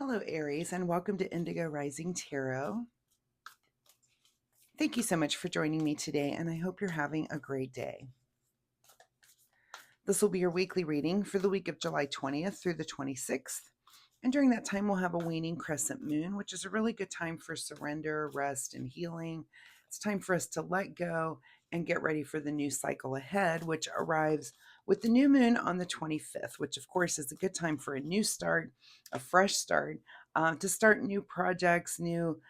Hello, Aries, and welcome to Indigo Rising Tarot. Thank you so much for joining me today, and I hope you're having a great day. This will be your weekly reading for the week of July 20th through the 26th. And during that time, we'll have a waning crescent moon, which is a really good time for surrender, rest, and healing. It's time for us to let go and get ready for the new cycle ahead, which arrives with the new moon on the 25th, which of course is a good time for a new start, a fresh start, to start new projects, new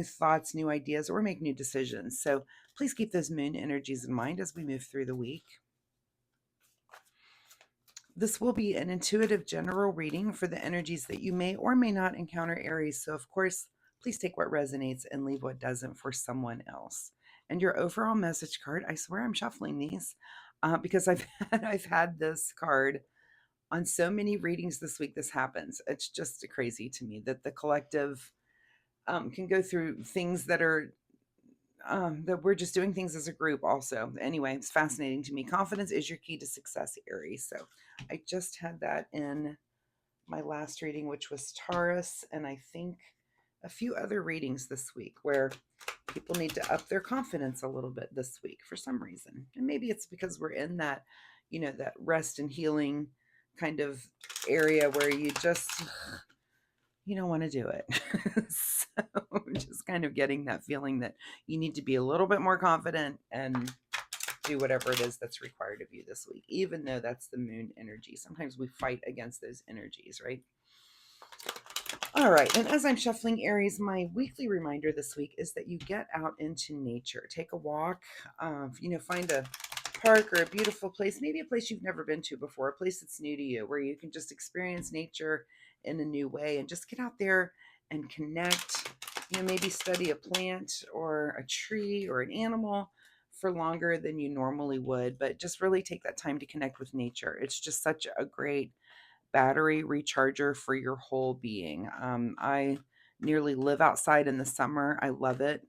thoughts, new ideas, or make new decisions. So please keep those moon energies in mind as we move through the week. This will be an intuitive general reading for the energies that you may or may not encounter, Aries. So, of course, please take what resonates and leave what doesn't for someone else. And your overall message card, I swear I'm shuffling these because I've had this card on so many readings this week. This happens. It's just crazy to me that the collective can go through things that we're just doing things as a group also. Anyway, it's fascinating to me. Confidence is your key to success, Aries. So I just had that in my last reading, which was Taurus, and I think a few other readings this week where people need to up their confidence a little bit this week for some reason. And maybe it's because we're in that, that rest and healing kind of area where you don't want to do it. So just kind of getting that feeling that you need to be a little bit more confident and do whatever it is that's required of you this week, even though that's the moon energy. Sometimes we fight against those energies, right? All right. And as I'm shuffling, Aries, my weekly reminder this week is that you get out into nature, take a walk, find a park or a beautiful place, maybe a place you've never been to before, a place that's new to you, where you can just experience nature in a new way and just get out there and connect. Maybe study a plant or a tree or an animal for longer than you normally would, but just really take that time to connect with nature. It's just such a great battery recharger for your whole being. I nearly live outside in the summer. I love it.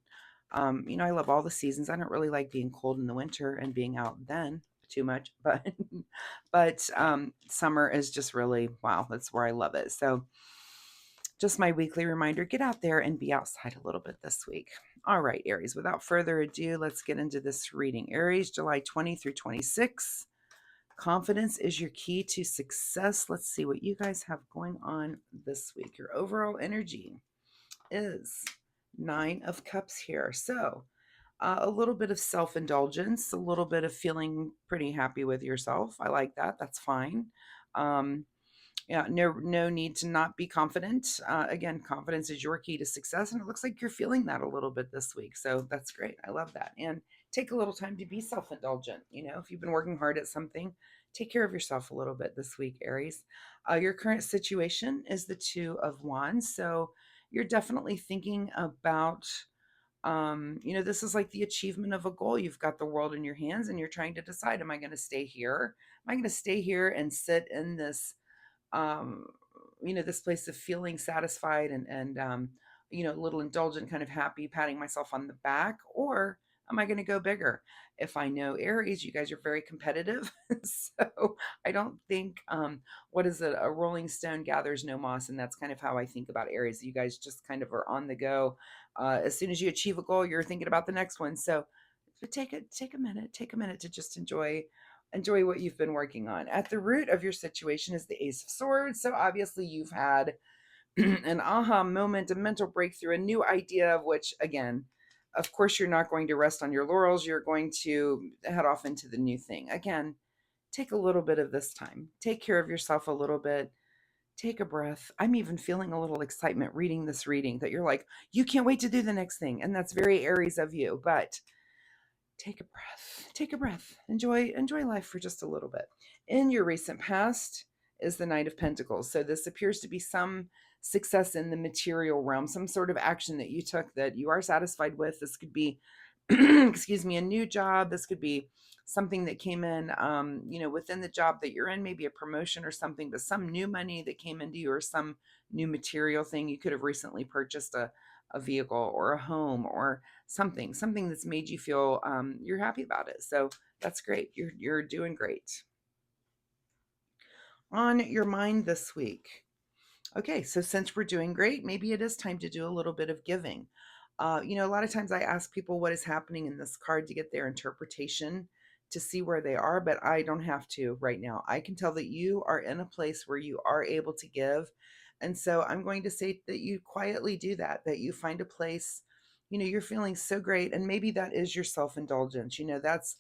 I love all the seasons. I don't really like being cold in the winter and being out then too much, but summer is just really wow. That's where I love it. So, just my weekly reminder: get out there and be outside a little bit this week. All right, Aries. Without further ado, let's get into this reading. Aries, July 20 through 26. Confidence is your key to success. Let's see what you guys have going on this week. Your overall energy is 9 of Cups here. So, a little bit of self-indulgence, a little bit of feeling pretty happy with yourself. I like that. That's fine. Um, yeah, no need to not be confident. Again, confidence is your key to success, and it looks like you're feeling that a little bit this week. So that's great. I love that. And take a little time to be self-indulgent. If you've been working hard at something, take care of yourself a little bit this week, Aries. Your current situation is the 2 of Wands, so you're definitely thinking about this is like the achievement of a goal. You've got the world in your hands and you're trying to decide, am I going to stay here? Am I going to stay here and sit in this um, this place of feeling satisfied and a little indulgent, kind of happy, patting myself on the back? Or am I going to go bigger? If I know Aries, you guys are very competitive. So I don't think, what is it? A rolling stone gathers no moss. And that's kind of how I think about Aries. You guys just kind of are on the go. As soon as you achieve a goal, you're thinking about the next one. So but take a minute to just enjoy what you've been working on. At the root of your situation is the Ace of Swords. So obviously you've had an aha moment, a mental breakthrough, a new idea of which, again, of course, you're not going to rest on your laurels. You're going to head off into the new thing. Again, take a little bit of this time. Take care of yourself a little bit. Take a breath. I'm even feeling a little excitement reading this reading that you're like, you can't wait to do the next thing. And that's very Aries of you. But take a breath. Take a breath. Enjoy life for just a little bit. In your recent past is the Knight of Pentacles. So this appears to be some success in the material realm, some sort of action that you took that you are satisfied with. This could be excuse me, a new job. This could be something that came in within the job that you're in, maybe a promotion or something, but some new money that came into you or some new material thing. You could have recently purchased a vehicle or a home or something that's made you feel you're happy about it. So that's great. You're doing great. On your mind this week, Okay, so since we're doing great, maybe it is time to do a little bit of giving. A lot of times I ask people what is happening in this card to get their interpretation to see where they are, but I don't have to right now. I can tell that you are in a place where you are able to give. And so I'm going to say that you quietly do that, that you find a place, you're feeling so great. And maybe that is your self indulgence. That's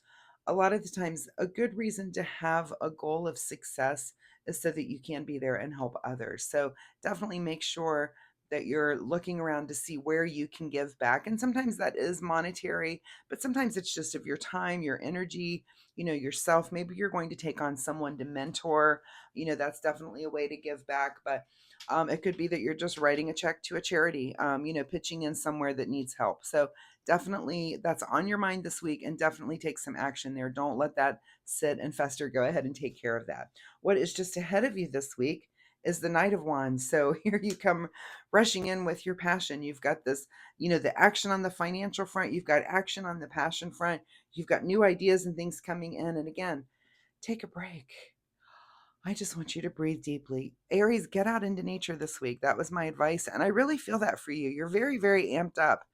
a lot of the times a good reason to have a goal of success is so that you can be there and help others. So definitely make sure that you're looking around to see where you can give back. And sometimes that is monetary, but sometimes it's just of your time, your energy, yourself. Maybe you're going to take on someone to mentor. That's definitely a way to give back. But it could be that you're just writing a check to a charity, pitching in somewhere that needs help. So definitely that's on your mind this week, and definitely take some action there. Don't let that sit and fester. Go ahead and take care of that. What is just ahead of you this week is the Knight of Wands. So here you come rushing in with your passion. You've got this, the action on the financial front. You've got action on the passion front. You've got new ideas and things coming in. And again, take a break. I just want you to breathe deeply. Aries, get out into nature this week. That was my advice. And I really feel that for you. You're very, very amped up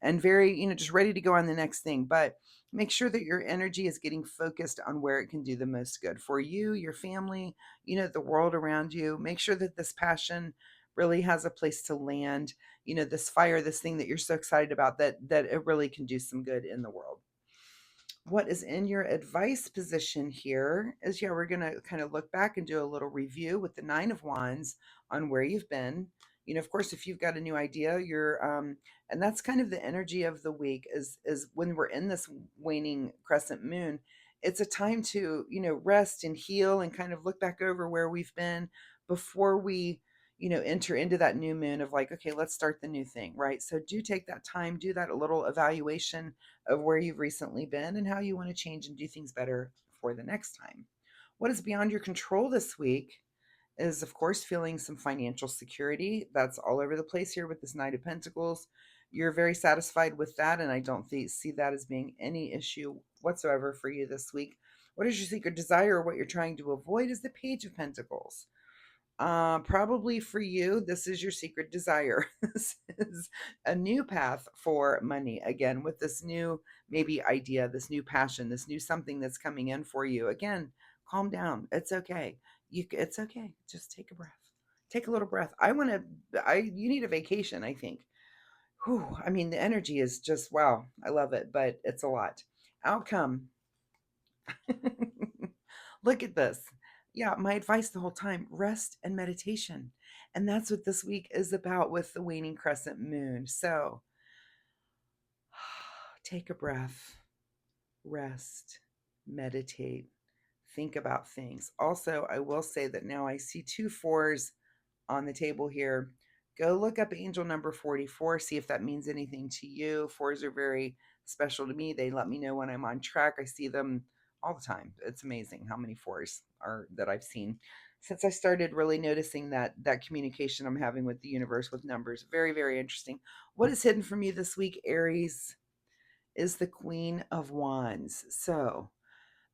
and very, just ready to go on the next thing. But make sure that your energy is getting focused on where it can do the most good for you, your family, the world around you. Make sure that this passion really has a place to land, this fire, this thing that you're so excited about, that it really can do some good in the world. What is in your advice position here is, we're going to kind of look back and do a little review with the Nine of Wands on where you've been. Of course, if you've got a new idea, and that's kind of the energy of the week is when we're in this waning crescent moon. It's a time to, rest and heal and kind of look back over where we've been before we, enter into that new moon of like, okay, let's start the new thing, right? So do take that time, do that a little evaluation of where you've recently been and how you want to change and do things better for the next time. What is beyond your control this week is, of course, feeling some financial security. That's all over the place here with this Knight of Pentacles. You're very satisfied with that, and I don't see that as being any issue whatsoever for you this week. What is your secret desire, or what you're trying to avoid, is the Page of Pentacles. Probably for you, this is your secret desire. This is a new path for money. Again, with this new maybe idea, this new passion, this new something that's coming in for you. Again, calm down. It's okay. It's okay. Just take a breath. Take a little breath. You need a vacation, I think. Whew, I mean, the energy is just wow. I love it, but it's a lot. Outcome. Look at this. Yeah, my advice the whole time, rest and meditation. And that's what this week is about with the waning crescent moon. So take a breath, rest, meditate, think about things. Also, I will say that now I see two fours on the table here. Go look up angel number 44, see if that means anything to you. Fours are very special to me. They let me know when I'm on track. I see them all the time. It's amazing how many fours are that I've seen since I started really noticing that communication I'm having with the universe with numbers. Very, very interesting. What is hidden from you this week, Aries, is the Queen of Wands. So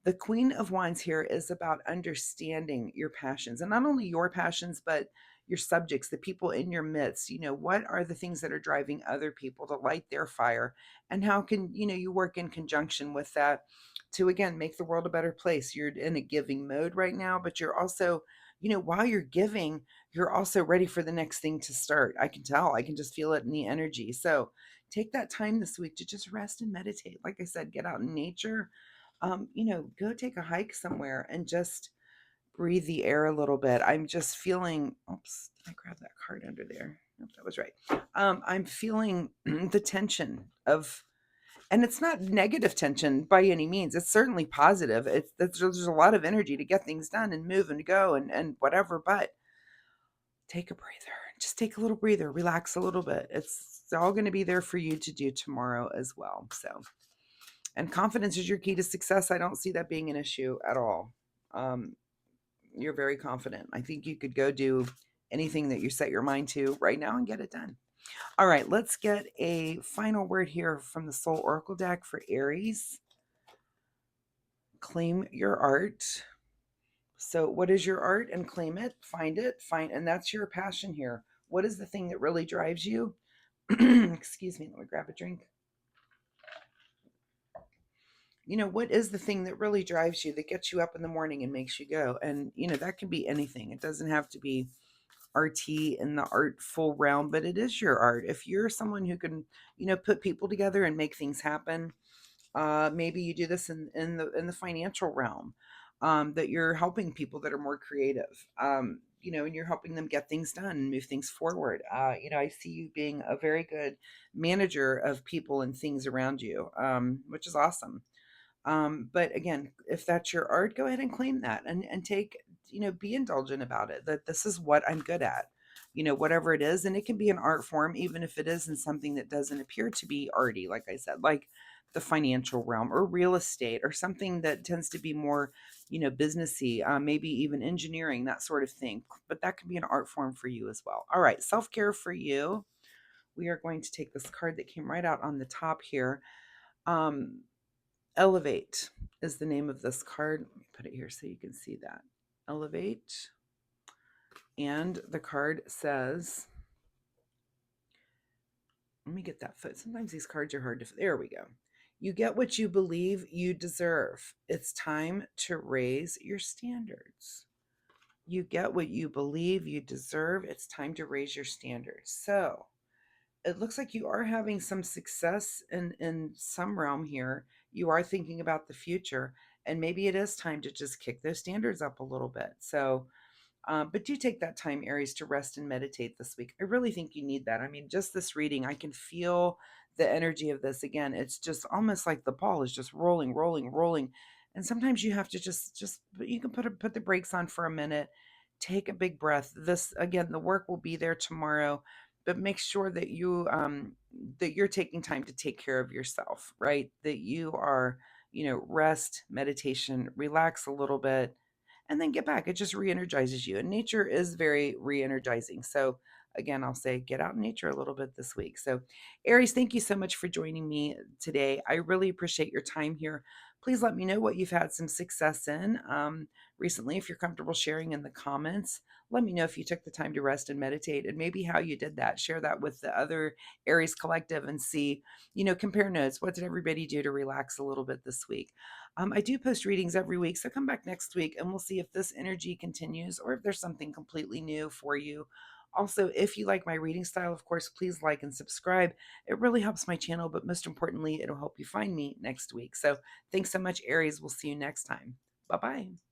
the Queen of Wands here is about understanding your passions, and not only your passions, but your subjects, the people in your midst. What are the things that are driving other people to light their fire, and how can, you work in conjunction with that to, again, make the world a better place. You're in a giving mode right now, but you're also, while you're giving, you're also ready for the next thing to start. I can tell, I can just feel it in the energy. So take that time this week to just rest and meditate. Like I said, get out in nature, go take a hike somewhere and just breathe the air a little bit. I'm just feeling, oops, did I grab that card under there? Nope, that was right. I'm feeling the tension of, and it's not negative tension by any means. It's certainly positive. There's a lot of energy to get things done and move and go and whatever, but take a breather. Just take a little breather, relax a little bit. It's all going to be there for you to do tomorrow as well. So, and confidence is your key to success. I don't see that being an issue at all. Um, you're very confident. I think you could go do anything that you set your mind to right now and get it done. All right, let's get a final word here from the Soul Oracle deck for Aries. Claim your art. So what is your art? And claim it, and that's your passion here. What is the thing that really drives you? Excuse me, let me grab a drink. What is the thing that really drives you, that gets you up in the morning and makes you go? And, that can be anything. It doesn't have to be RT in the artful realm, but it is your art. If you're someone who can, put people together and make things happen, maybe you do this in the financial realm, that you're helping people that are more creative, and you're helping them get things done and move things forward. I see you being a very good manager of people and things around you, which is awesome. But again, if that's your art, go ahead and claim that, and take, be indulgent about it, that this is what I'm good at, whatever it is. And it can be an art form, even if it isn't something that doesn't appear to be arty, like I said, like the financial realm or real estate or something that tends to be more, businessy, maybe even engineering, that sort of thing. But that can be an art form for you as well. All right, self-care for you. We are going to take this card that came right out on the top here. Elevate is the name of this card. Let me put it here so you can see that. Elevate. And the card says, let me get that foot. Sometimes these cards are hard to, there we go. You get what you believe you deserve. It's time to raise your standards. You get what you believe you deserve. It's time to raise your standards. So it looks like you are having some success in some realm here. You are thinking about the future, and maybe it is time to just kick those standards up a little bit. So, but do take that time, Aries, to rest and meditate this week. I really think you need that. I mean, just this reading, I can feel the energy of this. Again, it's just almost like the ball is just rolling, rolling, rolling. And sometimes you have to just you can put the brakes on for a minute, take a big breath. This again, the work will be there tomorrow, but make sure that you're taking time to take care of yourself, right? That you are, rest, meditation, relax a little bit, and then get back. It just re-energizes you. And nature is very re-energizing. So again, I'll say get out in nature a little bit this week. So Aries, thank you so much for joining me today. I really appreciate your time here. Please let me know what you've had some success in recently. If you're comfortable sharing in the comments, let me know if you took the time to rest and meditate, and maybe how you did that. Share that with the other Aries collective and see, compare notes. What did everybody do to relax a little bit this week? I do post readings every week, so come back next week and we'll see if this energy continues or if there's something completely new for you. Also, if you like my reading style, of course, please like and subscribe. It really helps my channel, but most importantly, it'll help you find me next week. So thanks so much, Aries. We'll see you next time. Bye bye.